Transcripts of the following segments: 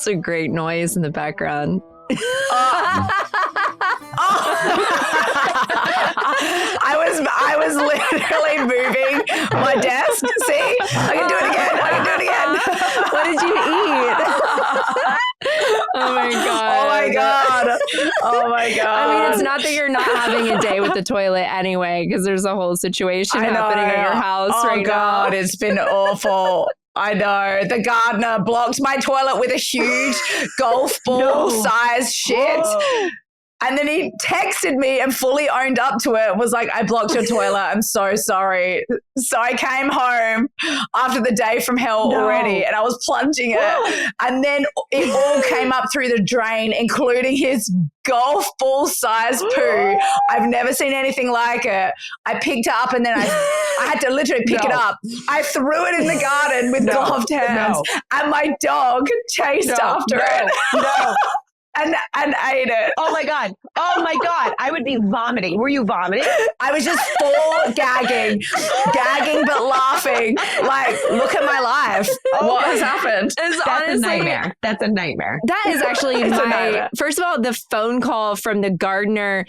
That's a great noise in the background. I was literally moving my desk. See, I can do it again. What did you eat? Oh my god. I mean, it's not that you're not having a day with the toilet anyway, because there's a whole situation happening at your house right now. It's been awful. I know. The gardener blocked my toilet with a huge golf ball size shit. Whoa. And then he texted me and fully owned up to it, was like, I blocked your toilet. I'm so sorry. So I came home after the day from hell already, and I was plunging it. And then it all came up through the drain, including his golf ball size poo. I've never seen anything like it. I picked it up, and then I had to literally pick it up. I threw it in the garden with gloved hands, and my dog chased after it. And ate it. Oh my God. I would be vomiting. Were you vomiting? I was just full gagging but laughing. Like, look at my life. What has happened? That's honestly a nightmare. That's a nightmare. That is actually first of all, the phone call from the gardener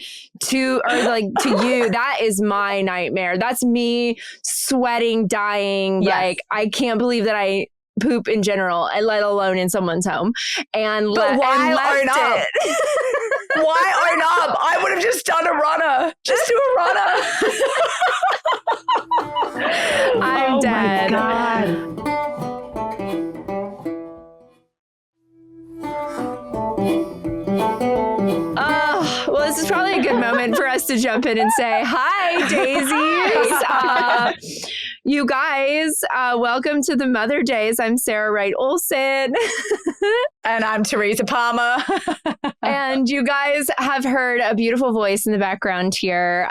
to you, that is my nightmare. That's me sweating, dying. Yes. Like, I can't believe that I poop in general, let alone in someone's home. And why own up? Why own up? I would have just done a runner. Just do a runner. I'm dead. Oh my God. Well, this is probably a good moment for us to jump in and say, hi, Daisies. You guys, welcome to the Mother Daze. I'm Sarah Wright Olsen. And I'm Teresa Palmer. And you guys have heard a beautiful voice in the background here.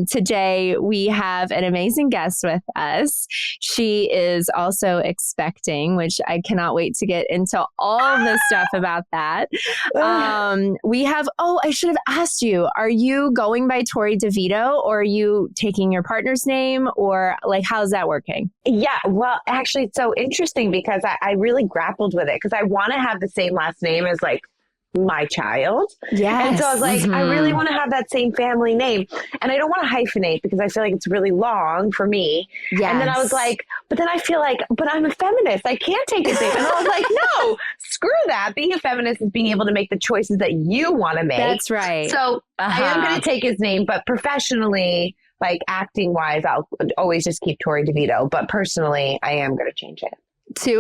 Today, we have an amazing guest with us. She is also expecting, which I cannot wait to get into all the stuff about that. We have, I should have asked you, are you going by Torrey DeVitto, or are you taking your partner's name, or like, how's that working? Yeah, well, actually, it's so interesting because I really grappled with it because I want to have the same last name as like my child. Yes. And so I was like, I really want to have that same family name. And I don't want to hyphenate because I feel like it's really long for me. Yes. And then I was like, but then I feel like, but I'm a feminist. I can't take his name. And I was like, no, screw that. Being a feminist is being able to make the choices that you want to make. That's right. So I am going to take his name, but professionally, like acting wise, I'll always just keep Torrey DeVitto. But personally, I am going to change it.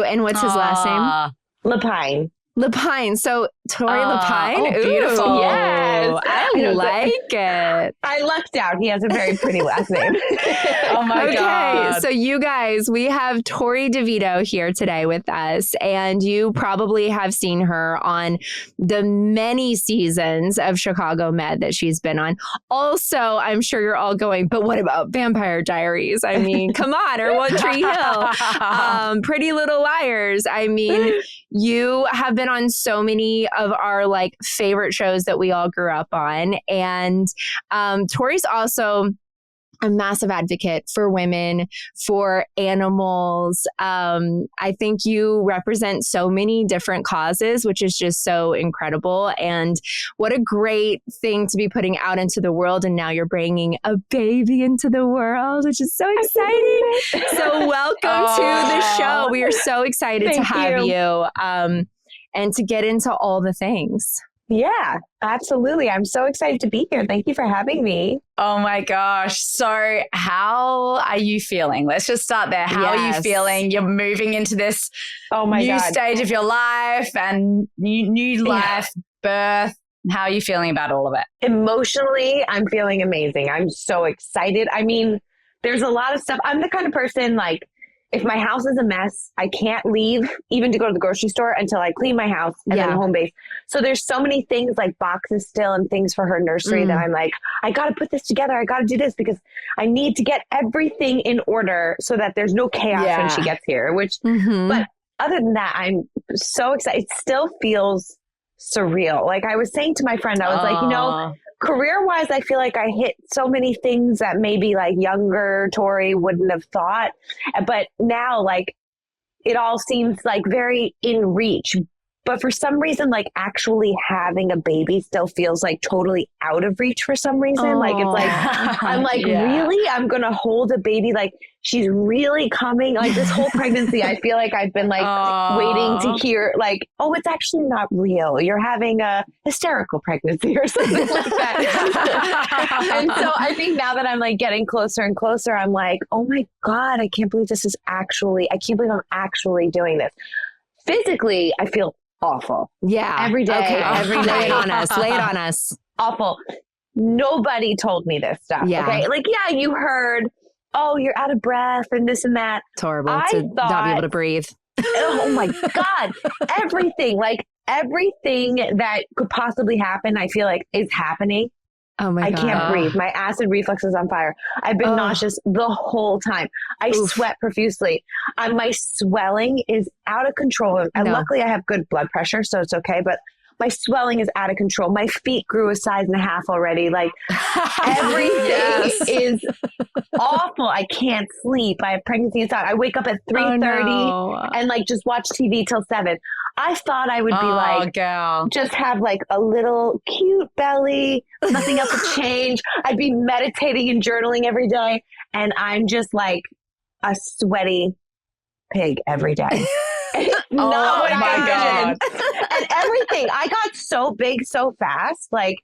And what's his last name? Lapine. Lapine. So Torrey Lapine. Oh, beautiful. Ooh, yes. I like it. I lucked out. He has a very pretty last name. Oh my God. Okay. So you guys, we have Torrey DeVitto here today with us, and you probably have seen her on the many seasons of Chicago Med that she's been on. Also, I'm sure you're all going, but what about Vampire Diaries? I mean, come on, or One Tree Hill, Pretty Little Liars. I mean, you have been on so many of our like favorite shows that we all grew up on. And Torrey's also a massive advocate for women, for animals. I think you represent so many different causes, which is just so incredible. And what a great thing to be putting out into the world. And now you're bringing a baby into the world, which is so exciting. So welcome to the show. We are so excited to have you. And to get into all the things. Yeah, absolutely. I'm so excited to be here. Thank you for having me. Oh my gosh. So how are you feeling? Let's just start there. How are you feeling? You're moving into this new stage of your life and new life, birth. How are you feeling about all of it? Emotionally, I'm feeling amazing. I'm so excited. I mean, there's a lot of stuff. I'm the kind of person like, if my house is a mess, I can't leave even to go to the grocery store until I clean my house and then home base. So there's so many things like boxes still and things for her nursery that I'm like, I got to put this together. I got to do this because I need to get everything in order so that there's no chaos when she gets here, but other than that, I'm so excited. It still feels surreal. Like I was saying to my friend, I was like, you know, career-wise, I feel like I hit so many things that maybe like younger Torrey wouldn't have thought. But now, like, it all seems like very in reach. But for some reason, like actually having a baby still feels like totally out of reach for some reason. Like, it's like, I'm like, really? I'm going to hold a baby? Like, she's really coming? Like, this whole pregnancy, I feel like I've been like waiting to hear like, oh, it's actually not real. You're having a hysterical pregnancy or something like that. And so I think now that I'm like getting closer and closer, I'm like, oh my God, I can't believe I can't believe I'm actually doing this. Physically, I feel awful. Yeah. Every day, okay. every night. Lay it on us. Lay it on us. Awful. Nobody told me this stuff. Yeah. Okay. Like, yeah, you heard, oh, you're out of breath and this and that. It's horrible to not be able to breathe. Oh my God. Everything that could possibly happen, I feel like is happening. Oh my God. I can't breathe. My acid reflux is on fire. I've been nauseous the whole time. I sweat profusely. My swelling is out of control. And luckily I have good blood pressure, so it's okay. But my swelling is out of control. My feet grew a size and a half already. Like everything is awful. I can't sleep. I have pregnancy inside. I wake up at 3:30 and like just watch TV till 7. I thought I would be just have like a little cute belly, nothing else to change. I'd be meditating and journaling every day. And I'm just like a sweaty pig every day. Not what I envisioned. And everything. I got so big so fast. Like,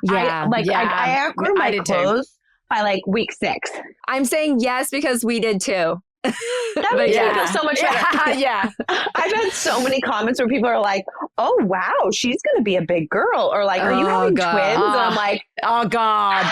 I outgrew my clothes by like week 6. I'm saying yes because we did too. That makes me feel so much better. Yeah. I've had so many comments where people are like, oh, wow, she's going to be a big girl. Or like, are you having twins? And I'm like, oh, God.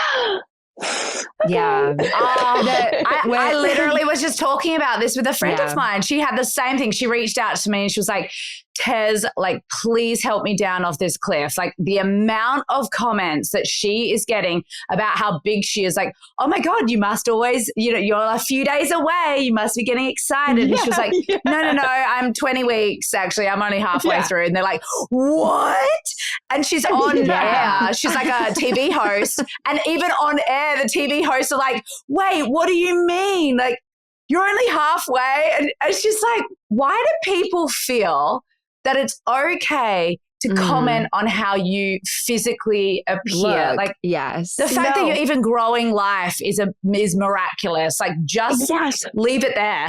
Yeah. I literally was just talking about this with a friend of mine. She had the same thing. She reached out to me and she was like, Tez, like, please help me down off this cliff. Like the amount of comments that she is getting about how big she is, like, oh my God, you must always, you're a few days away. You must be getting excited. And she was like, no, I'm 20 weeks. Actually, I'm only halfway through. And they're like, what? And she's on air. She's like a TV host. And even on air, the TV hosts are like, wait, what do you mean? Like, you're only halfway. And she's like, why do people feel that it's okay to comment on how you physically appear? Look, like, yes, the fact that you're even growing life is miraculous. Like, just leave it there.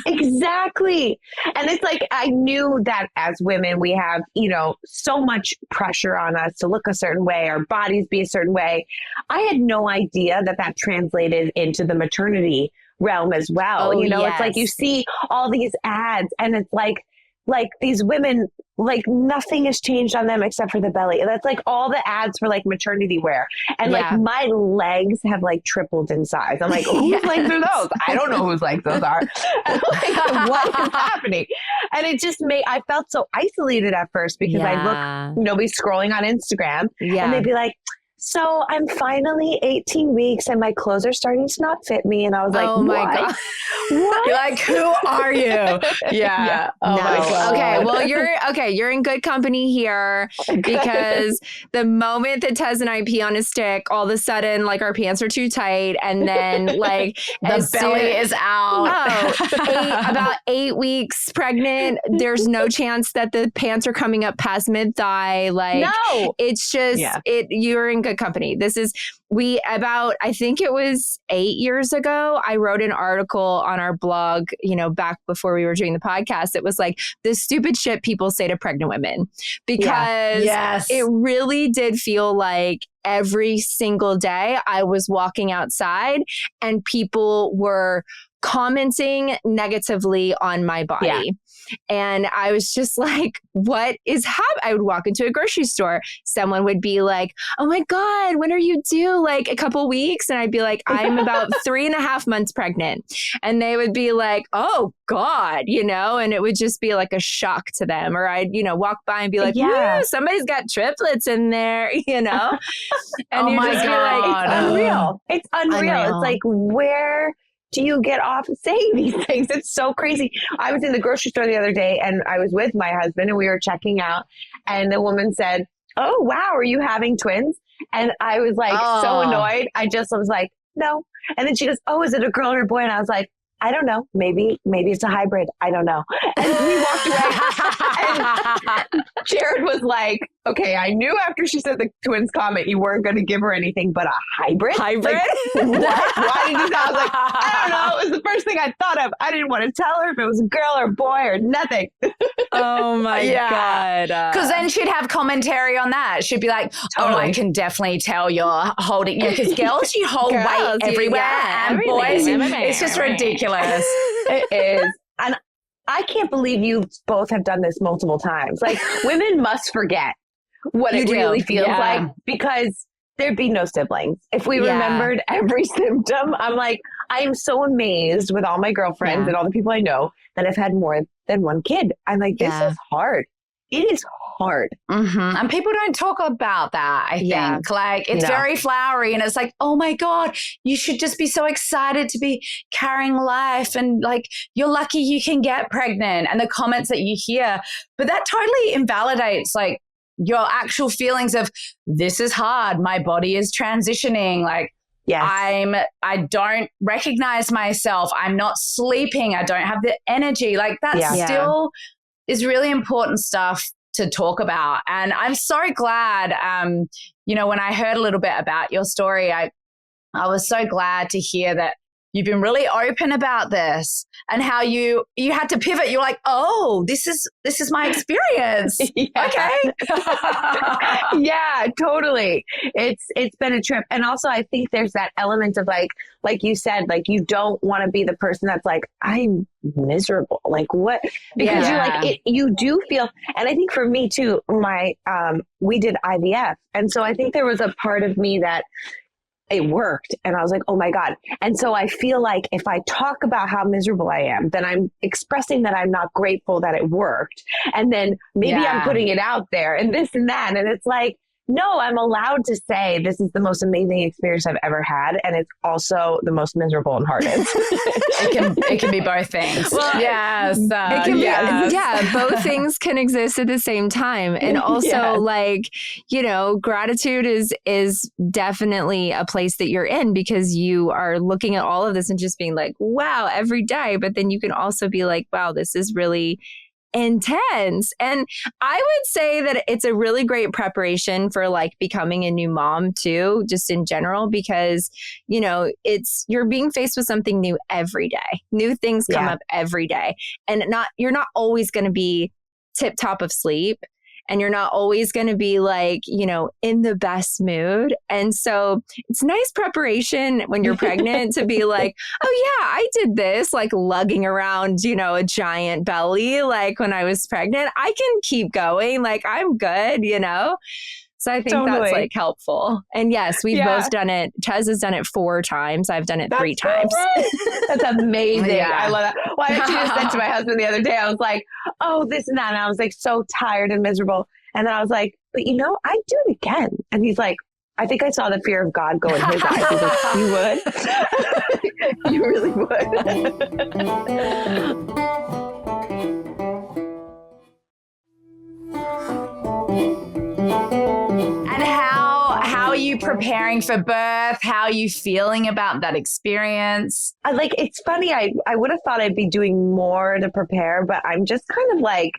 Exactly. And it's like, I knew that as women, we have, so much pressure on us to look a certain way, our bodies be a certain way. I had no idea that translated into the maternity realm as well. It's like you see all these ads and it's like these women, like nothing has changed on them except for the belly. And that's like all the ads for like maternity wear. And like my legs have like tripled in size. I'm like, whose legs are those? I don't know whose legs those are. And like, what is happening? And it just I felt so isolated at first because I look, be scrolling on Instagram and they'd be like, so I'm finally 18 weeks and my clothes are starting to not fit me. And I was like, oh my God. What? You're like, who are you? Yeah. Oh my God. Okay. Well, you're in good company here because the moment that Tez and I pee on a stick, all of a sudden, like our pants are too tight. And then like the belly is out. About 8 weeks pregnant. There's no chance that the pants are coming up past mid thigh. Like, no, it's just, you're in good company. This is, I think it was 8 years ago, I wrote an article on our blog, back before we were doing the podcast. It was like the stupid shit people say to pregnant women, because it really did feel like every single day I was walking outside and people were commenting negatively on my body. Yeah. And I was just like, what is happening? I would walk into a grocery store. Someone would be like, oh my God, when are you due? Like a couple weeks. And I'd be like, I'm about 3.5 months pregnant. And they would be like, oh God, and it would just be like a shock to them. Or I'd, walk by and be like, somebody's got triplets in there, And oh my God. It's unreal. It's unreal. It's like, where do you get off saying these things? It's so crazy. I was in the grocery store the other day and I was with my husband and we were checking out and the woman said, oh, wow, are you having twins? And I was like so annoyed. I just was like, no. And then she goes, oh, is it a girl or a boy? And I was like, I don't know. Maybe it's a hybrid. I don't know. And we walked away. And Jared was like, okay, I knew after she said the twins comment, you weren't going to give her anything but a hybrid. Hybrid? Like, what? Why did you say? I was like, I don't know. It was the first thing I thought of. I didn't want to tell her if it was a girl or a boy or nothing. Oh my God. Because then she'd have commentary on that. She'd be like, oh, I can definitely tell you're holding, because girls, you hold weight everywhere, and boys, it's just ridiculous. It is. And I can't believe you both have done this multiple times. Like, women must forget what it really feels like, because there'd be no siblings. If we remembered every symptom, I'm like, I am so amazed with all my girlfriends and all the people I know that have had more than one kid. I'm like, this is hard. It is hard. Mm-hmm. And people don't talk about that, I think. Like, it's very flowery, and it's like, oh my God, you should just be so excited to be carrying life, and like, you're lucky you can get pregnant, and the comments that you hear. But that totally invalidates like your actual feelings of, this is hard, my body is transitioning, like, I don't recognize myself, I'm not sleeping, I don't have the energy. Like, that still is really important stuff to talk about. And I'm so glad, when I heard a little bit about your story, I was so glad to hear that you've been really open about this, and how you had to pivot. You're like, oh, this is my experience. Okay. Yeah, totally. It's been a trip. And also I think there's that element of like you said, like, you don't want to be the person that's like, I'm miserable. Like, what? Because you're like, you do feel, and I think for me too, we did IVF. And so I think there was a part of me that it worked. And I was like, oh my God. And so I feel like if I talk about how miserable I am, then I'm expressing that I'm not grateful that it worked. And then maybe I'm putting it out there and this and that. And it's like, no, I'm allowed to say this is the most amazing experience I've ever had. And it's also the most miserable and hardest. It can be both things. Well, it can be, both things can exist at the same time. And also gratitude is definitely a place that you're in, because you are looking at all of this and just being like, wow, every day. But then you can also be like, wow, this is really intense. And I would say that it's a really great preparation for like becoming a new mom too, just in general, because you're being faced with something new every day. New things come up every day, and you're not always going to be tip top of sleep, and you're not always going to be like, in the best mood. And so it's nice preparation when you're pregnant to be like, oh yeah, I did this, like lugging around, a giant belly. Like when I was pregnant, I can keep going. Like I'm good, So I think that's like helpful. And yes, we've both done it. Tez has done it 4 times. I've done it 3 times. That's amazing. I love that. Well, I actually just said to my husband the other day, I was like, oh, this and that. And I was like so tired and miserable. And then I was like, but I'd do it again. And he's like, I think I saw the fear of God go in his eyes. He's like, you would? You really would. How are you preparing for birth? How are you feeling about that experience? It's funny. I would have thought I'd be doing more to prepare, but I'm just kind of like,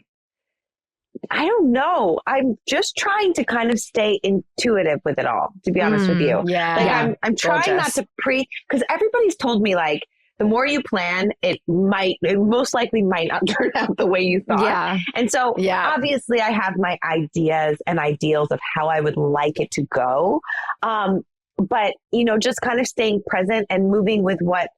I don't know. I'm just trying to kind of stay intuitive with it all, to be honest with you. I'm trying not to because everybody's told me like, the more you plan, it most likely might not turn out the way you thought. Yeah. And so obviously I have my ideas and ideals of how I would like it to go. But, just kind of staying present and moving with what,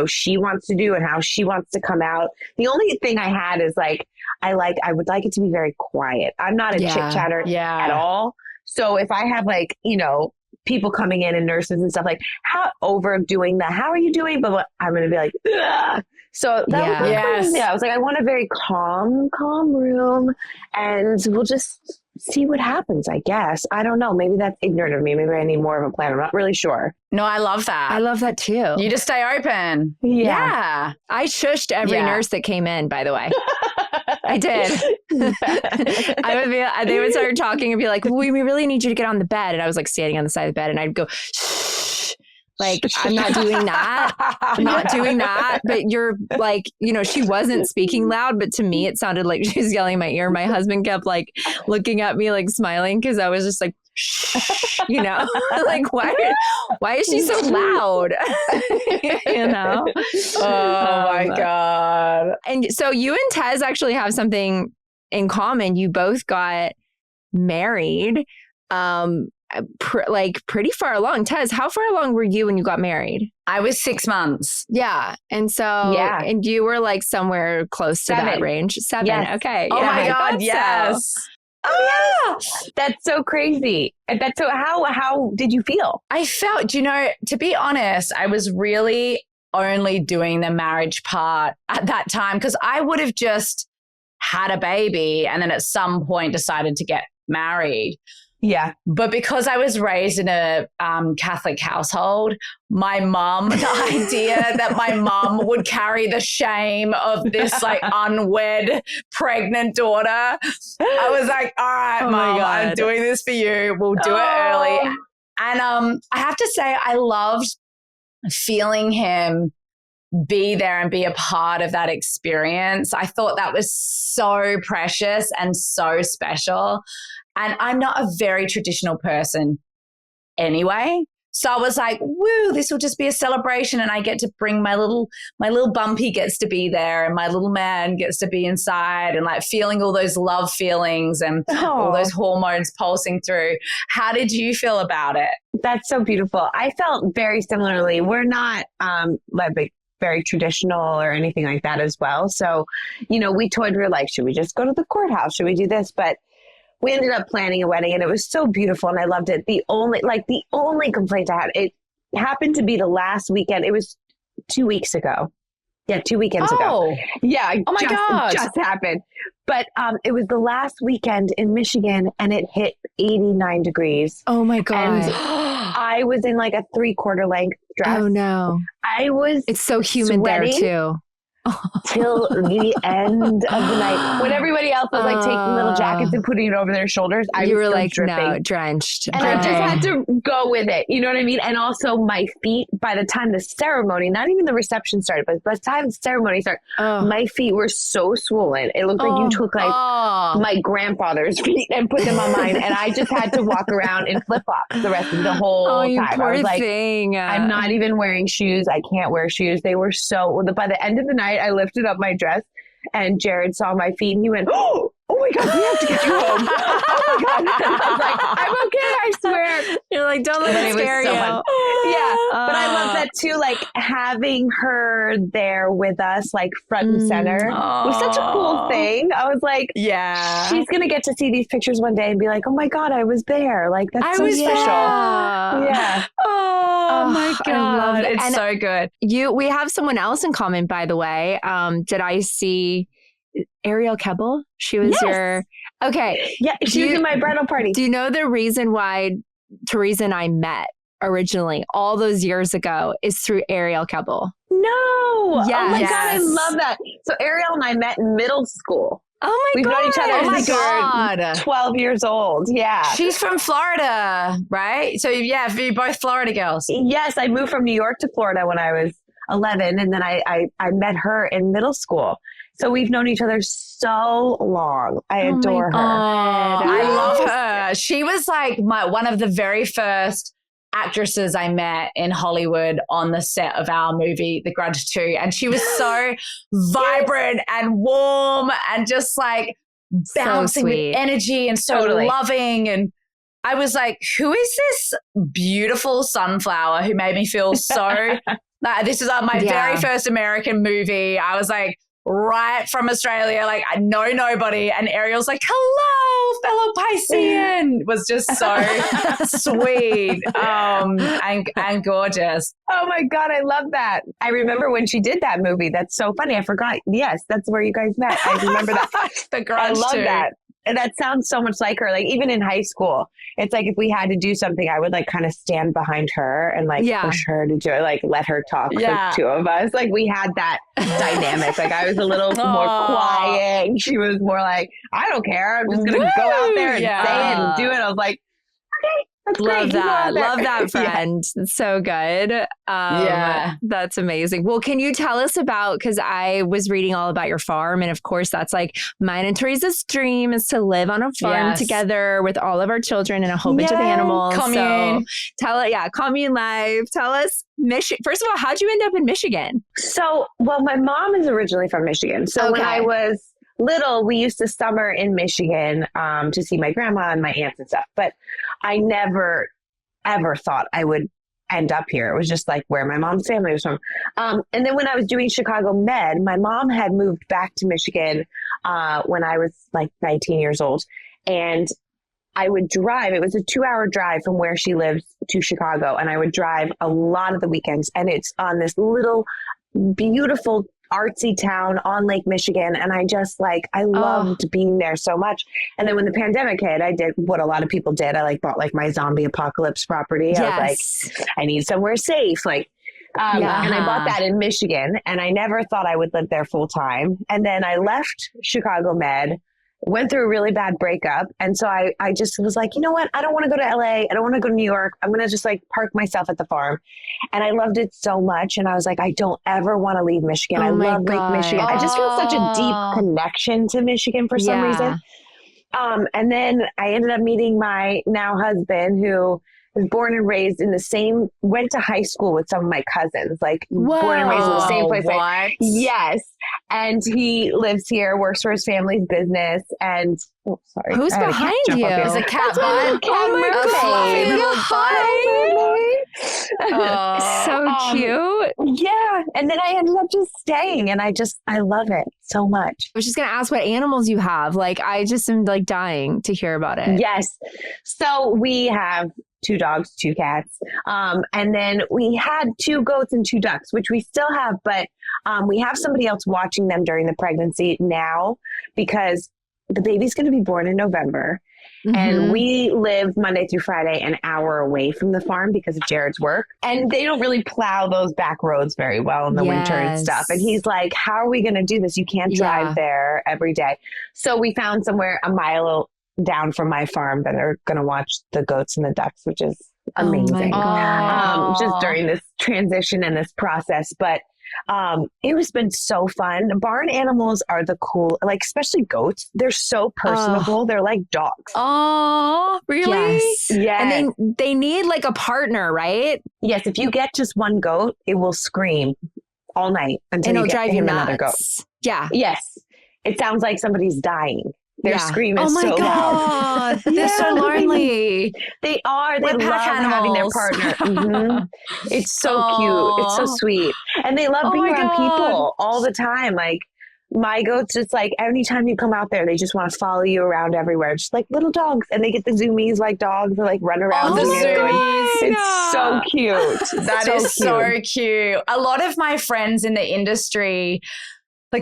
she wants to do and how she wants to come out. The only thing I had is like, I would like it to be very quiet. I'm not a chit chatter at all. So if I have like, people coming in and nurses and stuff, like how overdoing that, how are you doing? But I'm going to be like, ugh. So that was I was like, I want a very calm room, and we'll just see what happens, I guess. I don't know. Maybe that's ignorant of me. Maybe I need more of a plan. I'm not really sure. No, I love that. I love that too. You just stay open. Yeah. I shushed every nurse that came in, by the way. I did. They would start talking and be like, we really need you to get on the bed. And I was like standing on the side of the bed, and I'd go, shh. Like, I'm not doing that. I'm not doing that. But you're like, you know, she wasn't speaking loud, but to me, it sounded like she was yelling in my ear. My husband kept like looking at me, like smiling, because I was just like, shh, you know, like, why is she so loud? You know? Oh my God. And so you and Tez actually have something in common. You both got married. Like pretty far along. Tez, how far along were you when you got married? I was 6 months. Yeah. And so, and you were like somewhere close to that range. 7. Yes. Okay. Oh my God. Yes. So. Oh, yeah. That's so crazy. That's so, how did you feel? I felt, you know, to be honest, I was really only doing the marriage part at that time, because I would have just had a baby and then at some point decided to get married. Yeah. But because I was raised in a Catholic household, my mom, the idea that my mom would carry the shame of this like unwed pregnant daughter, I was like, all right, Mom, I'm doing this for you. We'll do it early. And I have to say, I loved feeling him be there and be a part of that experience. I thought that was so precious and so special. And I'm not a very traditional person anyway. So I was like, woo, this will just be a celebration. And I get to bring my little bumpy gets to be there, and my little man gets to be inside, and like feeling all those love feelings and all those hormones pulsing through. How did you feel about it? That's so beautiful. I felt very similarly. We're not like very traditional or anything like that as well. So, you know, we toyed, we were like, should we just go to the courthouse? Should we do this? But we ended up planning a wedding, and it was so beautiful, and I loved it. The only complaint I had, it happened to be the last weekend. It was 2 weeks ago. Yeah, 2 weekends ago. Yeah. Oh my God. Just happened. But it was the last weekend in Michigan, and it hit 89 degrees. Oh my God. And I was in like a 3/4 length dress. Oh no. It's so humid there too. Till the end of the night, when everybody else was like taking little jackets and putting it over their shoulders, you were like dripping. Drenched, and I just had to go with it. You know what I mean? And also my feet. By the time the ceremony, not even the reception started, but by the time the ceremony started, my feet were so swollen. It looked like you took like my grandfather's feet and put them on mine, and I just had to walk around in flip flops the rest of the whole you time. Poor I was like, thing. I'm not even wearing shoes. I can't wear shoes. They were so. By the end of the night, I lifted up my dress, and Jared saw my feet, and he went, "Oh my God, we have to get you home." Oh my God! And I was like, "I'm okay, I swear." You're like, "Don't let it scare you." Yeah, but I love that too. Like having her there with us, like front and center, was such a cool thing. I was like, "Yeah, she's gonna get to see these pictures one day and be like, oh my God, I was there. Like that's so special." Yeah. Oh my God, it's and so good. We have someone else in common, by the way. Did I see Ariel Kebbel? She was okay. Yeah, she was in my bridal party. Do you know the reason why Teresa and I met originally all those years ago is through Ariel Kebbel? No. Yes. Oh my God, I love that. So Ariel and I met in middle school. Oh my God. We've known each other Oh my since 12 years old. Yeah. She's from Florida, right? So yeah, you're both Florida girls. Yes, I moved from New York to Florida when I was 11, and then I met her in middle school. So we've known each other so long. I adore her. I love her. She was like one of the very first actresses I met in Hollywood on the set of our movie, The Grudge 2. And she was so vibrant and warm and just like bouncing with energy and so loving. And I was like, who is this beautiful sunflower who made me feel so this is my very first American movie. I was like, right from Australia, like I know nobody, and Ariel's like, hello, fellow Piscean, was just so sweet and gorgeous. Oh my God, I love that. I remember when she did that movie. That's so funny. I forgot. Yes, that's where you guys met. I remember that. The Grudge I love too. that. And that sounds so much like her. Like even in high school, it's like if we had to do something, I would like kind of stand behind her and like push her to do it, like let her talk for the two of us. Like we had that dynamic. Like I was a little more quiet, and she was more like, I don't care. I'm just going to go out there and say it and do it. I was like, okay, That's Love great. You go that. out there. Love that Yeah. friend. It's so good. Yeah. That's amazing. Well, can you tell us about, because I was reading all about your farm. And of course, that's like mine and Teresa's dream is to live on a farm Yes. together with all of our children and a whole bunch of animals. Commune. So commune life. Tell us, first of all, how'd you end up in Michigan? So, well, my mom is originally from Michigan. So when I was little, we used to summer in Michigan to see my grandma and my aunts and stuff. But I never, ever thought I would end up here. It was just like where my mom's family was from. And then when I was doing Chicago Med, my mom had moved back to Michigan when I was like 19 years old. And I would drive. It was a 2-hour drive from where she lives to Chicago. And I would drive a lot of the weekends. And it's on this little beautiful artsy town on Lake Michigan. And I loved being there so much. And then when the pandemic hit, I did what a lot of people did. I bought my zombie apocalypse property. Yes. I was I need somewhere safe. And I bought that in Michigan, and I never thought I would live there full time. And then I left Chicago Med, went through a really bad breakup. And so I just was like, you know what? I don't want to go to LA. I don't want to go to New York. I'm going to just park myself at the farm. And I loved it so much. And I was like, I don't ever want to leave Michigan. I love Lake Michigan. I just feel such a deep connection to Michigan for some reason. And then I ended up meeting my now husband, who was born and raised in went to high school with some of my cousins, born and raised in the same place. What? Yes. And he lives here, works for his family's business. And sorry. Who's behind you? Is a cat bud? So cute. Yeah. And then I ended up just staying, and I love it so much. I was just going to ask what animals you have. I just am dying to hear about it. Yes. So we have 2 dogs, 2 cats. And then we had 2 goats and 2 ducks, which we still have, but we have somebody else watching them during the pregnancy now, because the baby's going to be born in November. Mm-hmm. And we live Monday through Friday an hour away from the farm because of Jared's work. And they don't really plow those back roads very well in the winter and stuff. And he's like, how are we going to do this? You can't drive there every day. So we found somewhere a mile down from my farm that are going to watch the goats and the ducks, which is amazing. Just during this transition and this process. But it has been so fun. Barn animals are the cool, especially goats. They're so personable. They're like dogs. Oh, really? Yes. And they need a partner, right? Yes. If you get just one goat, it will scream all night until you get him another goat. Yeah. Yes. It sounds like somebody's dying. Their scream is so loud. They're so lonely. They are. They love having their partner. Mm-hmm. It's so cute. It's so sweet. And they love being around people all the time. My goats, just anytime you come out there, they just want to follow you around everywhere. Just like little dogs. And they get the zoomies like dogs. They run around. The zoomies. It's so cute. That is so cute. A lot of my friends in the industry,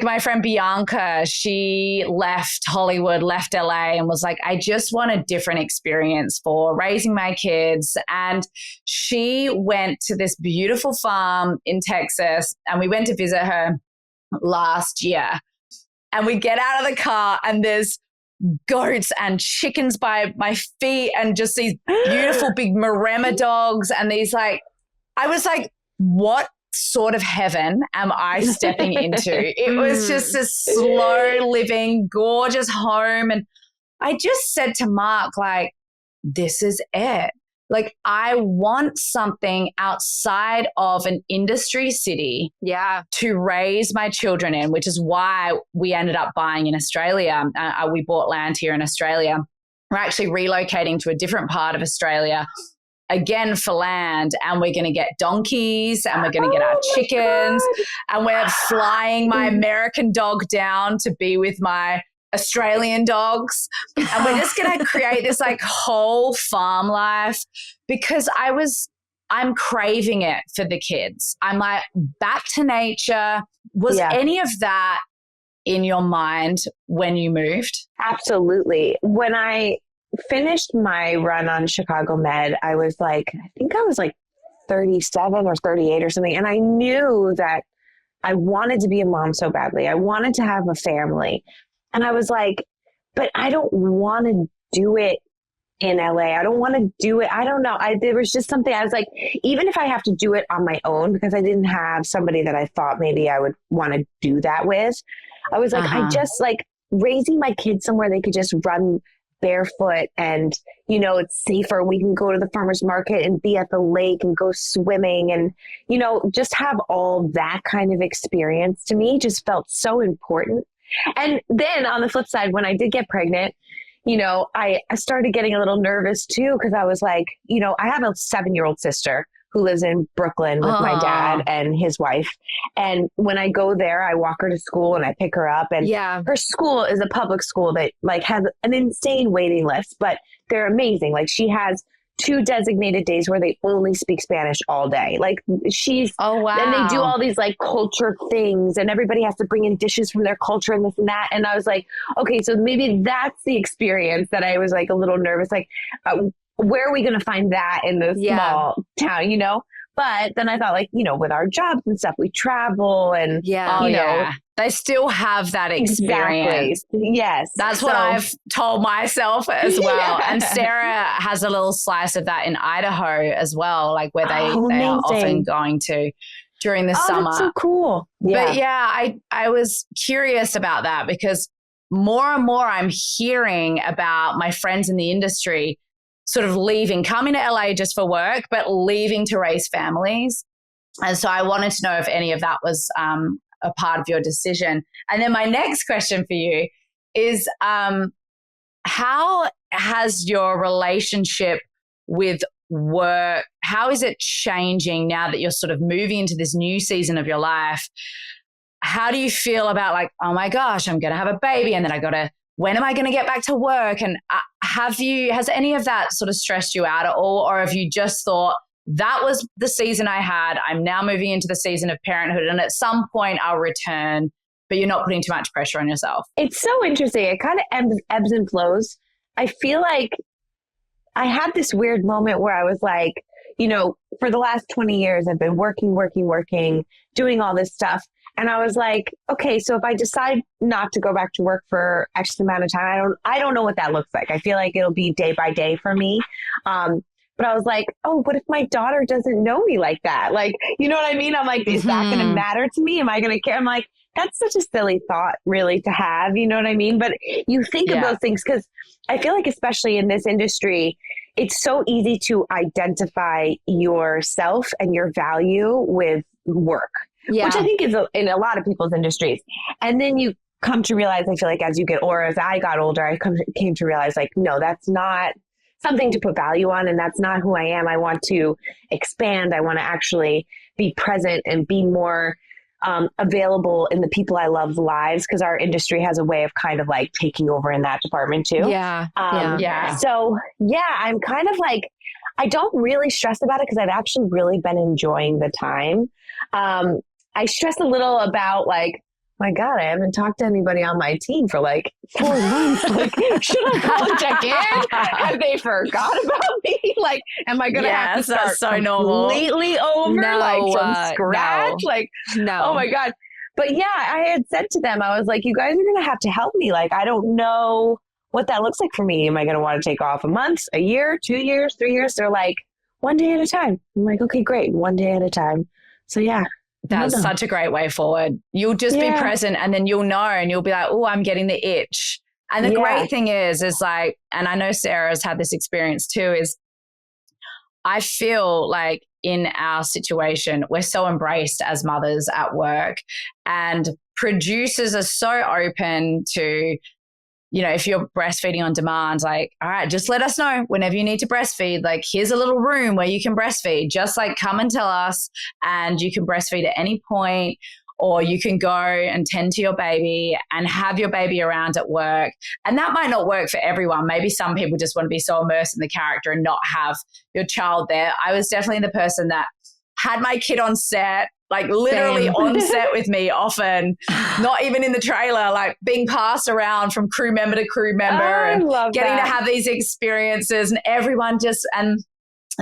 my friend Bianca, she left Hollywood, left LA, and was like, I just want a different experience for raising my kids. And she went to this beautiful farm in Texas, and we went to visit her last year. And we get out of the car, and there's goats and chickens by my feet, and just these beautiful big Maremma dogs. And I was like, what sort of heaven am I stepping into? It was just a slow living, gorgeous home. And I just said to Mark, this is it. I want something outside of an industry city to raise my children in, which is why we ended up buying in Australia. We bought land here in Australia. We're actually relocating to a different part of Australia again for land, and we're going to get donkeys, and we're going to get our chickens, and we're flying my American dog down to be with my Australian dogs, and we're just going to create this whole farm life, because I'm craving it for the kids. I'm back to nature. Was any of that in your mind when you moved? Absolutely. When I finished my run on Chicago Med, I was I think I was 37 or 38 or something. And I knew that I wanted to be a mom so badly. I wanted to have a family. And I was like, but I don't want to do it in LA. I don't want to do it. I don't know. There was just something I was like, even if I have to do it on my own, because I didn't have somebody that I thought maybe I would want to do that with. I was like, I just like raising my kids somewhere they could just run barefoot and, you know, it's safer. We can go to the farmer's market and be at the lake and go swimming and, you know, just have all that kind of experience to me just felt so important. And then on the flip side, when I did get pregnant, you know, I started getting a little nervous too, because I was like, you know, I have a 7-year-old sister who lives in Brooklyn with my dad and his wife. And when I go there, I walk her to school and I pick her up. And her school is a public school that like has an insane waiting list, but they're amazing. Like she has 2 designated days where they only speak Spanish all day. Like she's, and they do all these like culture things and everybody has to bring in dishes from their culture and this and that. And I was like, okay, so maybe that's the experience that I was like a little nervous. Like, where are we going to find that in this small town, you know? But then I thought like, you know, with our jobs and stuff, we travel and, you know, they still have that experience. Exactly. Yes. That's what I've told myself as well. And Sarah has a little slice of that in Idaho as well, like where they are often going to during the summer. That's so cool. Yeah. But yeah, I was curious about that because more and more I'm hearing about my friends in the industry sort of leaving, coming to LA just for work, but leaving to raise families. And so I wanted to know if any of that was a part of your decision. And then my next question for you is, how has your relationship with work, how is it changing now that you're sort of moving into this new season of your life? How do you feel about like, oh my gosh, I'm going to have a baby and then when am I going to get back to work? And has any of that sort of stressed you out at all? Or have you just thought that was the season I had, I'm now moving into the season of parenthood and at some point I'll return, but you're not putting too much pressure on yourself? It's so interesting. It kind of ebbs and flows. I feel like I had this weird moment where I was like, you know, for the last 20 years, I've been working, doing all this stuff. And I was like, okay, so if I decide not to go back to work for X amount of time, I don't know what that looks like. I feel like it'll be day by day for me. But I was like, oh, what if my daughter doesn't know me like that? Like, you know what I mean? I'm like, is that going to matter to me? Am I going to care? I'm like, that's such a silly thought really to have, you know what I mean? But you think of those things because I feel like especially in this industry, it's so easy to identify yourself and your value with work. Yeah. Which I think is in a lot of people's industries. And then you come to realize, I feel like as you get, or as I got older, I came to realize like, no, that's not something to put value on. And that's not who I am. I want to expand. I want to actually be present and be more available in the people I love's lives. Cause our industry has a way of kind of like taking over in that department too. So I'm kind of like, I don't really stress about it because I've actually really been enjoying the time. I stress a little about like, my God, I haven't talked to anybody on my team for like 4 months. Like, should I call and check in? Have they forgot about me? Like, am I going to have to start so completely over, like from scratch? Oh my God. But yeah, I had said to them, I was like, you guys are going to help me. Like, I don't know what that looks like for me. Am I going to want to take off a month, a year, 2 years, 3 years? They're like, 1 day at a time. I'm like, okay, great. 1 day at a time. So yeah. That's such a great way forward. You'll just be present and then you'll know and you'll be like, oh, I'm getting the itch. And the great thing is like, and I know Sarah's had this experience too, is I feel like in our situation, we're so embraced as mothers at work and producers are so open to, you know, if you're breastfeeding on demand, like, all right, just let us know whenever you need to breastfeed. Like, here's a little room where you can breastfeed. Just like come and tell us and you can breastfeed at any point, or you can go and tend to your baby and have your baby around at work. And that might not work for everyone. Maybe some people just want to be so immersed in the character and not have your child there. I was definitely the person that had my kid on set, like literally on set with me often, not even in the trailer, like being passed around from crew member to crew member and getting to have these experiences and everyone just, and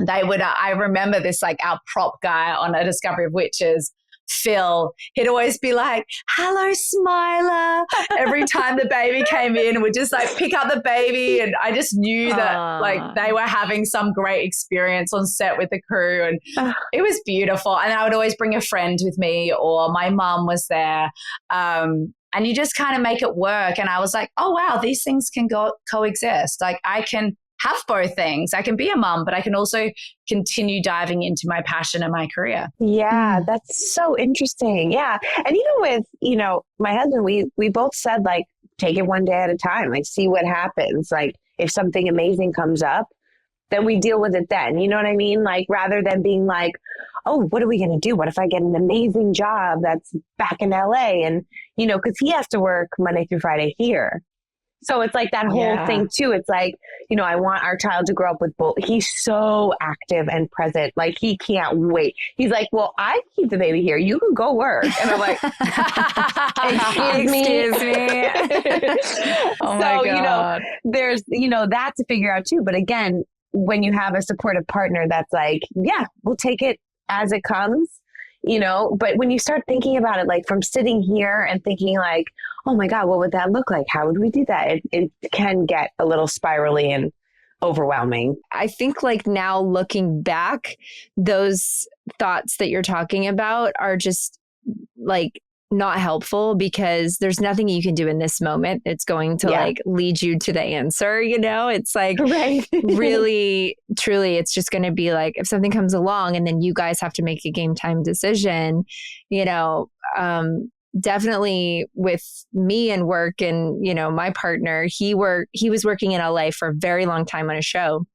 they would, I remember this, like our prop guy on A Discovery of Witches Phil, he'd always be like, hello, Smiler. Every time the baby came in, would just like pick up the baby. And I just knew that like they were having some great experience on set with the crew. And it was beautiful. And I would always bring a friend with me, or my mum was there. And you just kind of make it work. And I was like, oh, wow, these things can coexist. Like I can have both things. I can be a mum, but I can also continue diving into my passion and my career. Yeah, that's so interesting. Yeah. And even with, you know, my husband, we both said like, take it one day at a time, like see what happens. Like if something amazing comes up, then we deal with it then. You know what I mean? Like rather than being like, oh, what are we going to do? What if I get an amazing job that's back in LA? And, you know, because he has to work Monday through Friday here. So it's like that whole thing too. It's like, you know, I want our child to grow up with both. He's so active and present. Like he can't wait. He's like, well, I keep the baby here. You can go work. And I'm like, excuse me. Oh my God. You know, there's, you know, that to figure out too. But again, when you have a supportive partner that's like, yeah, we'll take it as it comes, you know, but when you start thinking about it, like from sitting here and thinking like, oh my God, what would that look like? How would we do that? It can get a little spirally and overwhelming. I think like now looking back, those thoughts that you're talking about are just like not helpful because there's nothing you can do in this moment. It's going to like lead you to the answer, you know? It's like really, truly, it's just going to be like if something comes along and then you guys have to make a game time decision, you know, definitely with me and work and, you know, my partner, he was working in LA for a very long time on a show.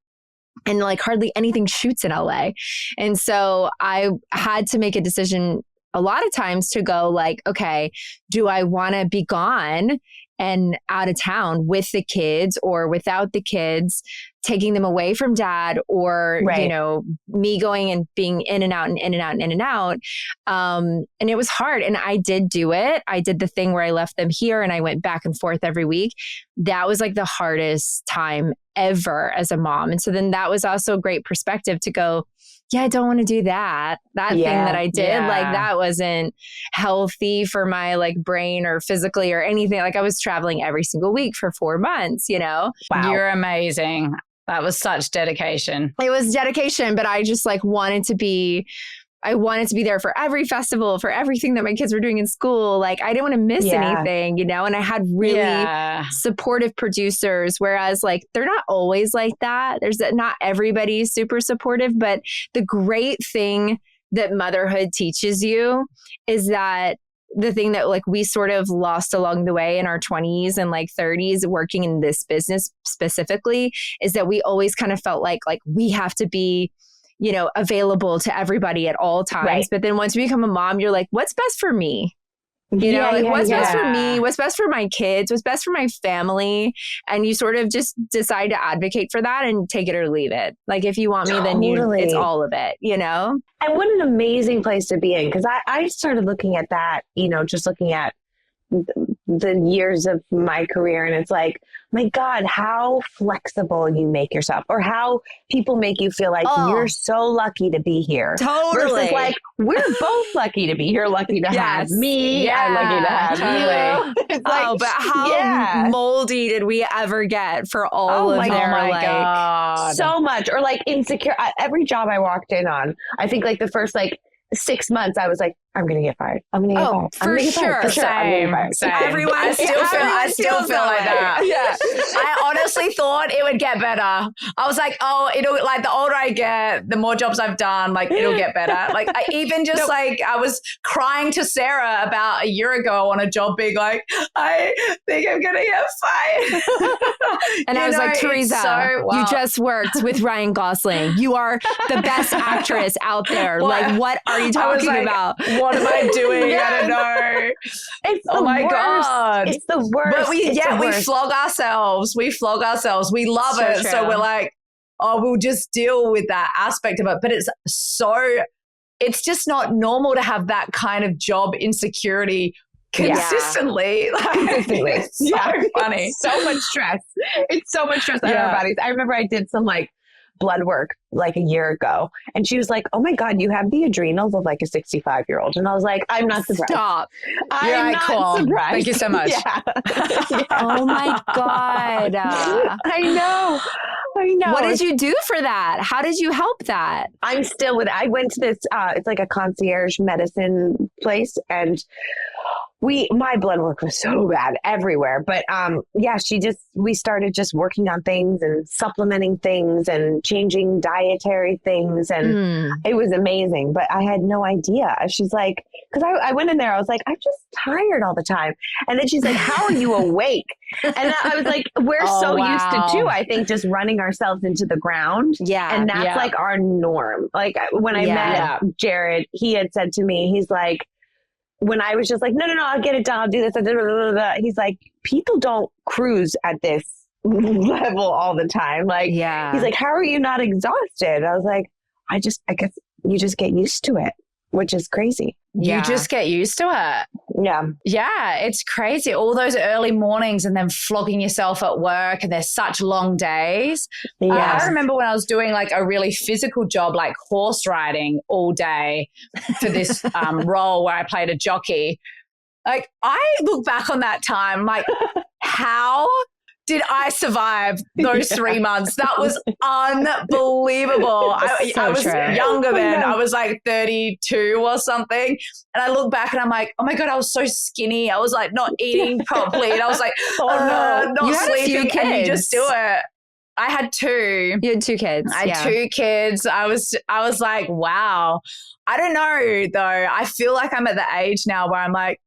And like hardly anything shoots in LA. And so I had to make a decision a lot of times to go like, okay, do I want to be gone and out of town with the kids or without the kids, taking them away from dad, or, you know, me going and being in and out and in and out and in and out. And it was hard. And I did do it. I did the thing where I left them here and I went back and forth every week. That was like the hardest time ever as a mom. And so then that was also a great perspective to go, yeah, I don't want to do that. That thing that I did, like that wasn't healthy for my like brain or physically or anything. Like I was traveling every single week for 4 months, you know? Wow. You're amazing. That was such dedication. It was dedication, but I just like wanted to be there for every festival, for everything that my kids were doing in school. Like I didn't want to miss anything, you know, and I had really supportive producers, whereas like, they're not always like that. Not everybody's super supportive, but the great thing that motherhood teaches you is that the thing that like we sort of lost along the way in our 20s and like 30s working in this business specifically is that we always kind of felt like we have to be, you know, available to everybody at all times. Right. But then once you become a mom, you're like, what's best for me? You know, like what's best for me? What's best for my kids? What's best for my family? And you sort of just decide to advocate for that and take it or leave it. Like if you want me, then it's all of it, you know? And what an amazing place to be in. Because I started looking at that, you know, just looking at the years of my career. And it's like, my God, how flexible you make yourself, or how people make you feel like you're so lucky to be here. Totally. Versus like, we're both lucky to be here, lucky to have me. Yeah. I'm lucky to have you. It's like, but how moldy did we ever get for all of their God. So much. Or like insecure. Every job I walked in on, I think like the first like 6 months, I was like, I'm going to get fired. I'm going to get fired. For sure. Same. Everyone, I still feel like that. Yeah. I honestly thought it would get better. I was like, it'll like the older I get, the more jobs I've done, like it'll get better. Like I even just like I was crying to Sarah about a year ago on a job being like, I think I'm going to get fired. And I was like, Teresa, you just worked with Ryan Gosling. You are the best actress out there. Like, what are you talking about? What am I doing? I don't know. It's the worst. God. It's the worst. But we flog ourselves. We flog ourselves. We love it. True. So we're like, we'll just deal with that aspect of it. But it's just not normal to have that kind of job insecurity consistently. Yeah. It's so funny. It's so much stress. It's so much stress on our bodies. I remember I did some like blood work like a year ago. And she was like, oh my God, you have the adrenals of like a 65-year-old. And I was like, I'm not surprised. Stop. I'm not surprised. Thank you so much. Yeah. Oh my God. I know. What did you do for that? How did you help that? I'm still with it. I went to this, it's like a concierge medicine place, and my blood work was so bad everywhere. But we started just working on things and supplementing things and changing dietary things. And it was amazing, but I had no idea. She's like, because I went in there, I was like, I'm just tired all the time. And then she's like, how are you awake? And I was like, we're used to too, I think, just running ourselves into the ground. Yeah. And that's like our norm. Like when I met Jared, he had said to me, he's like, when I was just like, no, I'll get it done. I'll do this. He's like, people don't cruise at this level all the time. Like, he's like, how are you not exhausted? I was like, I guess you just get used to it, which is crazy. You just get used to it. Yeah. Yeah, it's crazy. All those early mornings and then flogging yourself at work, and there's such long days. I remember when I was doing like a really physical job, like horse riding all day for this role where I played a jockey. Like, I look back on that time, like, how did I survive those 3 months? That was unbelievable. I was younger then. I was like 32 or something. And I look back and I'm like, oh my God, I was so skinny. I was like not eating properly. And I was like, not you had sleeping. A few kids. And you just do it. I had 2. You had 2 kids. I had 2 kids. I was like, wow. I don't know though. I feel like I'm at the age now where I'm like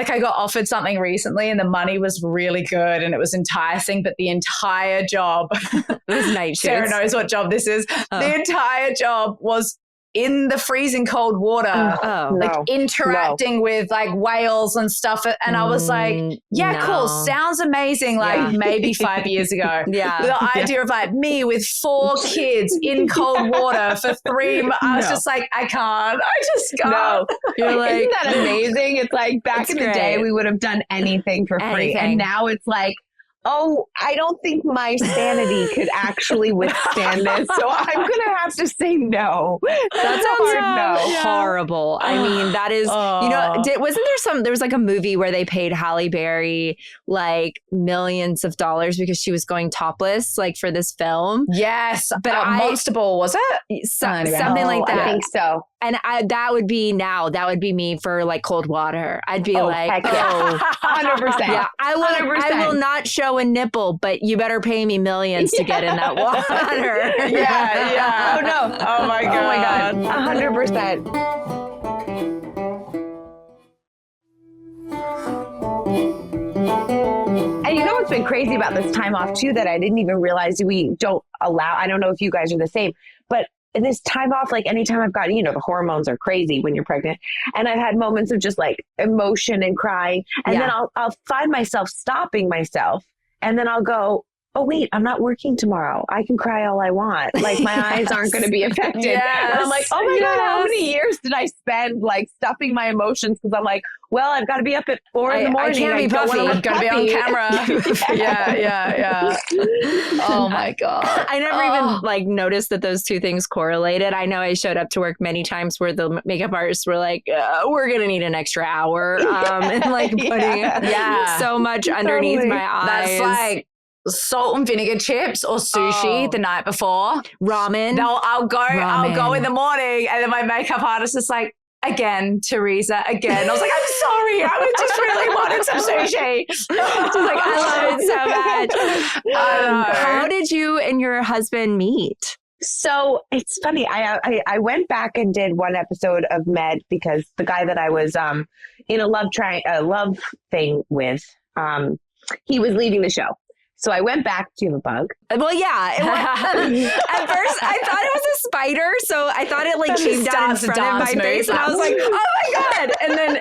I got offered something recently and the money was really good and it was enticing, but the entire job, was night shifts. Sarah knows what job this is. The entire job was in the freezing cold water, interacting with like whales and stuff. And I was like, cool. Sounds amazing. Like maybe 5 years ago. The idea of like me with 4 kids in cold water for 3 months. I was just like, I just can't. No. You're like, isn't that amazing? It's like back in the day, we would have done anything for free. And now it's like, oh, I don't think my sanity could actually withstand this. So I'm going to have to say no. That's horrible. I mean, that is, there was like a movie where they paid Halle Berry like millions of dollars because she was going topless, like for this film. Yes. But Monster Ball, was it? Something like that. I think so. And that would be me for like cold water. I'd be 100%. Yeah, I will not show a nipple, but you better pay me millions to get in that water. Yeah. Oh no. Oh my God. 100%. And you know what's been crazy about this time off too that I didn't even realize we don't allow? I don't know if you guys are the same, but in this time off, like anytime I've got, the hormones are crazy when you're pregnant. And I've had moments of just like emotion and crying. And then I'll find myself stopping myself. And then I'll go, oh, wait, I'm not working tomorrow. I can cry all I want. Like my eyes aren't going to be affected. And I'm like, oh my God, how many years did I spend like stuffing my emotions? Because I'm like, well, I've got to be up at 4 in the morning. I can't be puffy. I've got to be on camera. Yeah. Oh my God. I never even like noticed that those two things correlated. I know I showed up to work many times where the makeup artists were like, we're going to need an extra hour. And like putting so much underneath my eyes. That's like salt and vinegar chips or sushi the night before. Ramen. I'll go in the morning and then my makeup artist is like, again, Teresa, again. I was like, I'm sorry. I just really wanted some sushi. She's like, I love it so much. How did you and your husband meet? So it's funny. I went back and did one episode of Med because the guy that I was in a love thing with, he was leaving the show. So I went back to the bug. Well, yeah. At first, I thought it was a spider, so I thought it like came down in front of my face, and I was like, "Oh my God!" And then,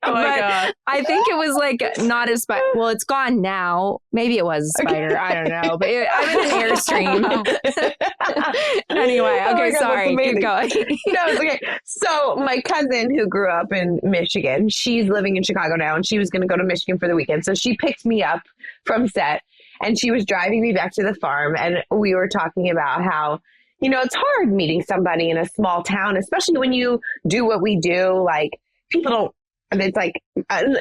God. I think it was like not a spider. Well, it's gone now. Maybe it was a spider. I don't know, but I'm in an airstream. Anyway, okay, sorry. Keep going. No, it's okay. So my cousin who grew up in Michigan, she's living in Chicago now, and she was going to go to Michigan for the weekend. So she picked me up from set. And she was driving me back to the farm, and we were talking about how, it's hard meeting somebody in a small town, especially when you do what we do. Like, people don't, it's like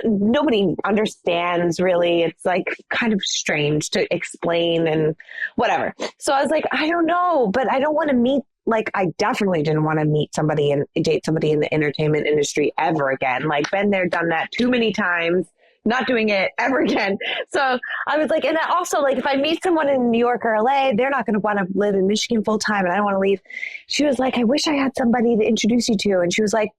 nobody understands really. It's like kind of strange to explain and whatever. So I was like, I don't know, but I don't want to meet, like, I definitely didn't want to meet somebody and date somebody in the entertainment industry ever again. Like, been there, done that too many times, not doing it ever again. So I was like, and also, like, if I meet someone in New York or LA, they're not going to want to live in Michigan full time, and I don't want to leave. She was like, I wish I had somebody to introduce you to. And she was like,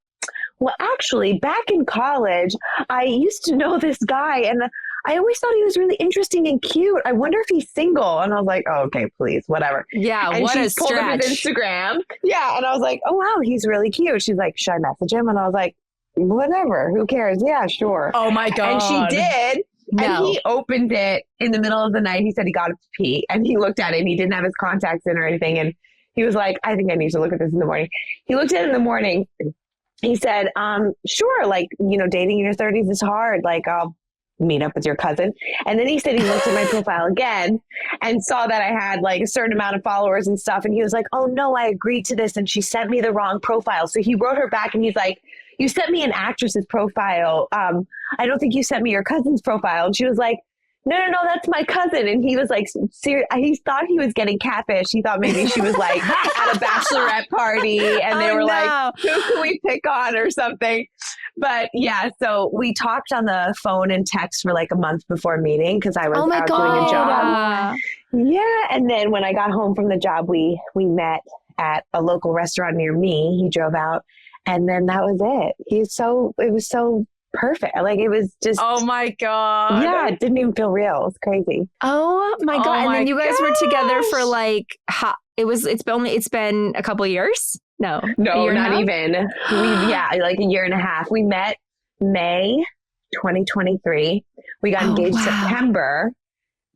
well, actually, back in college, I used to know this guy, and I always thought he was really interesting and cute. I wonder if he's single. And I was like, oh, okay, please, whatever. Yeah, and what she a pulled up stretch. his Instagram. Yeah, and I was like, oh, wow, he's really cute. She's like, should I message him? And I was like, whatever, who cares? Yeah, sure. Oh my God. And she did. No. And he opened it in the middle of the night. He said he got up to pee, and he looked at it, and he didn't have his contacts in or anything. And he was like, I think I need to look at this in the morning. He looked at it in the morning. He said, sure, like, dating in your 30s is hard. Like, I'll meet up with your cousin. And then he said he looked at my profile again and saw that I had like a certain amount of followers and stuff. And he was like, oh no, I agreed to this, and she sent me the wrong profile. So he wrote her back, and he's like, you sent me an actress's profile. I don't think you sent me your cousin's profile. And she was like, no, that's my cousin. And he was like, he thought he was getting catfish. He thought maybe she was like at a bachelorette party, and they were like, who can we pick on or something? But yeah, so we talked on the phone and text for like a month before meeting, because I was out doing a job. Yeah. And then when I got home from the job, we met at a local restaurant near me. He drove out, and then that was it. It was so perfect. Like, it was just, oh my God. yeah, it didn't even feel real. It's crazy. Oh my God. And then you guys were together for like, it's been a couple years? No, not even. Like a year and a half. We met May 2023. We got engaged September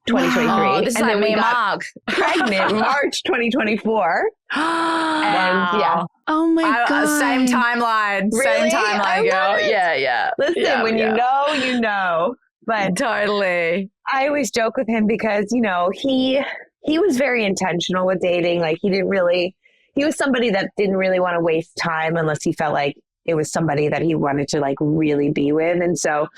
2023. Wow, this and is then like we got Mark. pregnant March 2024. And yeah. Oh my God. Same timeline. Really? Same timeline, girl. Yeah. Listen, when you know, you know. But totally. I always joke with him because, he was very intentional with dating. Like, he was somebody that didn't really want to waste time unless he felt like it was somebody that he wanted to like really be with. And so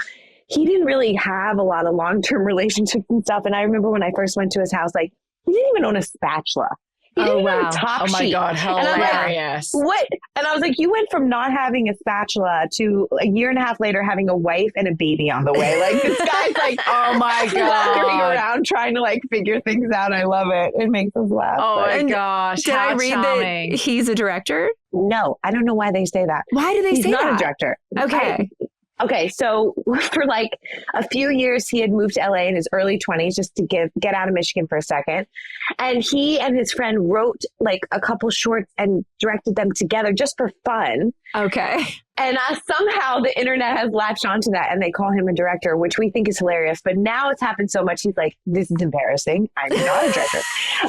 he didn't really have a lot of long-term relationships and stuff. And I remember when I first went to his house, like, he didn't even own a spatula. He didn't even have a top sheet. Oh my God, hilarious. And what? And I was like, you went from not having a spatula to a year and a half later having a wife and a baby on the way. Like, this guy's like, oh my God, wandering around trying to like figure things out. I love it. It makes us laugh. Oh my gosh. Did I read charming. that he's a director? No, I don't know why they say that. Why do they say that? He's not a director. Okay. Okay, so for like a few years, he had moved to LA in his early 20s just to get out of Michigan for a second. And he and his friend wrote like a couple shorts and directed them together just for fun. Okay. And somehow the internet has latched onto that, and they call him a director, which we think is hilarious. But now it's happened so much, he's like, this is embarrassing. I'm not a director.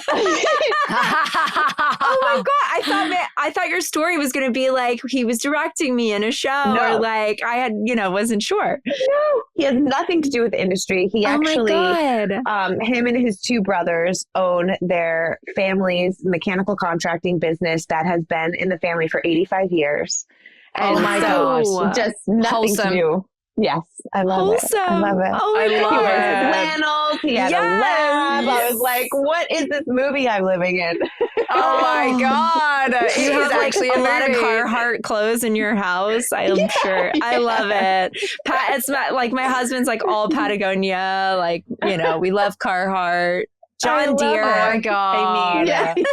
Oh my God. I thought your story was going to be like he was directing me in a show, or like I had, wasn't sure. No, he has nothing to do with the industry. He actually, him and his two brothers own their family's mechanical contracting business that has been in the family for 85 years. And oh my gosh. Just nothing to do. Yes, I love it. I love it. Oh, I love he it. wears flannels. He had a lab. I was like, what is this movie I'm living in? Oh my God. You have like a lot of Carhartt clothes in your house. I'm sure. Yeah. I love it. It's like my husband's like all Patagonia. Like, we love Carhartt. John Deere. Oh my God. I mean,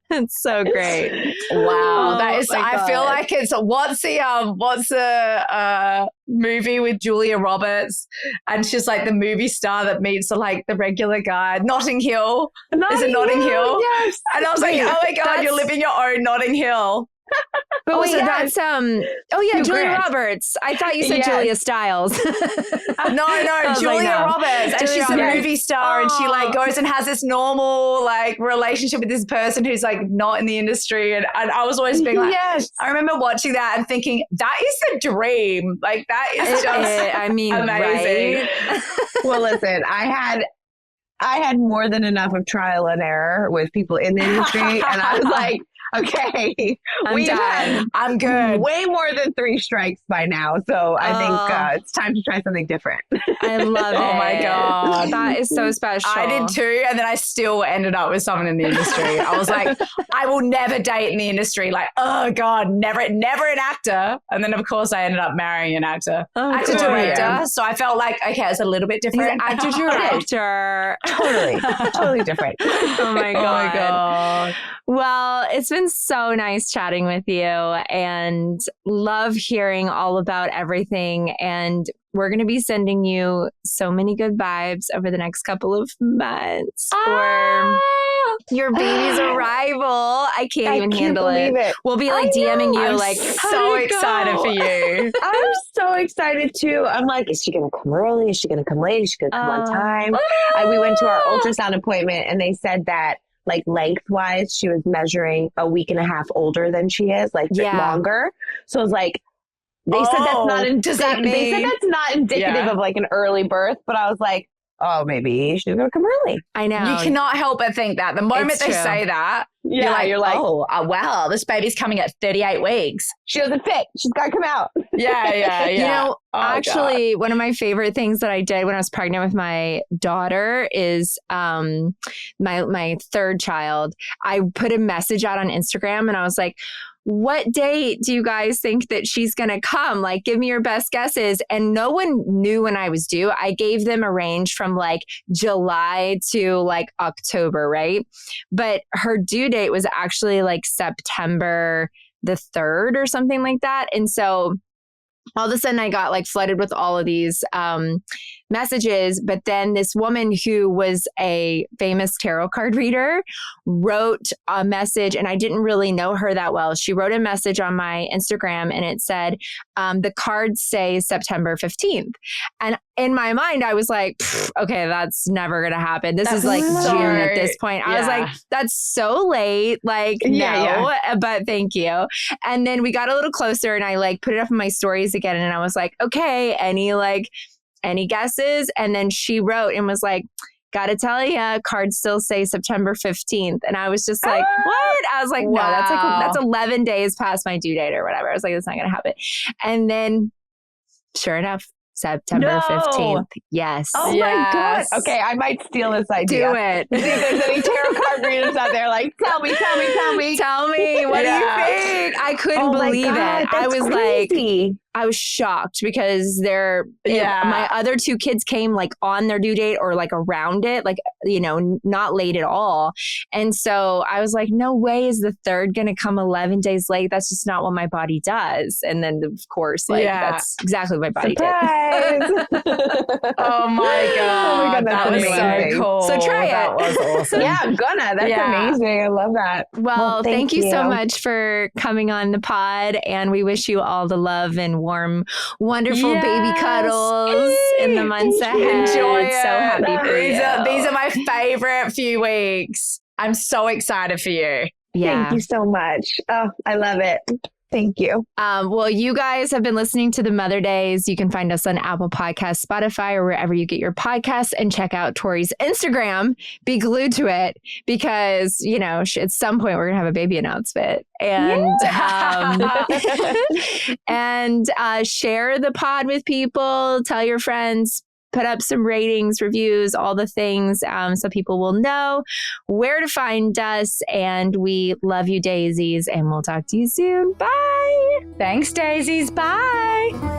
it's so great. Wow. That is, I feel like it's, what's the movie with Julia Roberts? And she's like the movie star that meets the regular guy. Notting Hill. Is it Notting Hill? Yes. And I was like, oh my God, you're living your own Notting Hill. But wait, that's Julia Roberts. I thought you said Julia Stiles. No, Julia Roberts. And she's a movie star, and she like goes and has this normal like relationship with this person who's like not in the industry. And I was always being like, I remember watching that and thinking, that is the dream. Like that is just amazing. Right? Well, listen, I had I had more than enough of trial and error with people in the industry. And I was like, okay, I'm good. Way more than 3 strikes by now. So I think it's time to try something different. I love it. Oh my God. That is so special. I did too. And then I still ended up with someone in the industry. I was like, I will never date in the industry. Like, oh God, never an actor. And then of course I ended up marrying an actor. Actor director. So I felt like, okay, it's a little bit different. Actor director. Totally different. Oh my God. Oh my God. Well, it's been so nice chatting with you and love hearing all about everything. And we're going to be sending you so many good vibes over the next couple of months for your baby's arrival. I can't even handle it. We'll be like DMing you, like so excited for you. I'm so excited too. I'm like, is she going to come early? Is she going to come late? Is she going to come on time? We went to our ultrasound appointment and they said that like lengthwise, she was measuring a week and a half older than she is, like longer. So it was like, they said that's not they said that's not indicative of like an early birth, but I was like, oh, maybe she's gonna come early. I know. You cannot help but think that. The moment they say that, you're like, oh, wow, this baby's coming at 38 weeks. She doesn't fit. She's got to come out. Yeah. You know, actually, one of my favorite things that I did when I was pregnant with my daughter is my third child. I put a message out on Instagram and I was like, what date do you guys think that she's going to come? Like, give me your best guesses. And no one knew when I was due. I gave them a range from like July to like October, right? But her due date was actually like September the 3rd or something like that. And so all of a sudden I got like flooded with all of these messages. But then this woman who was a famous tarot card reader wrote a message, and I didn't really know her that well. She wrote a message on my Instagram and it said, the cards say September 15th. And in my mind, I was like, okay, that's never going to happen. This is like June at this point. I was like, that's so late. Like, no, but thank you. And then we got a little closer and I like put it up in my stories again. And I was like, okay, any guesses? And then she wrote and was like, gotta tell you, cards still say September 15th. And I was just like, what? I was like, no, that's 11 days past my due date or whatever. I was like, that's not going to happen. And then sure enough, September 15th. Yes. Oh my God. Okay, I might steal this idea. Do it. See if there's any tarot card readers out there like, tell me. Tell me, what do you think? I couldn't believe it. I was crazy. like, I was shocked because my other 2 kids came like on their due date or like around it, like, you know, not late at all. And so I was like, no way is the 3rd going to come 11 days late. That's just not what my body does. And then of course, like that's exactly what my body did. Oh my God. That was so cool. So try it. That was awesome. Yeah, I'm gonna. That's amazing. I love that. Well, thank you so much for coming on the pod. And we wish you all the love and warm, wonderful baby cuddles in the months ahead. Enjoy it. So happy for you. These are my favorite few weeks. I'm so excited for you. Yeah. Thank you so much. Oh, I love it. Thank you. Well, you guys have been listening to the Mother Daze. You can find us on Apple Podcasts, Spotify, or wherever you get your podcasts, and check out Tori's Instagram. Be glued to it because, you know, at some point we're going to have a baby announcement. And and share the pod with people. Tell your friends. Put up some ratings, reviews, all the things so people will know where to find us. And we love you, Daisies, and we'll talk to you soon. Bye. Thanks, Daisies. Bye.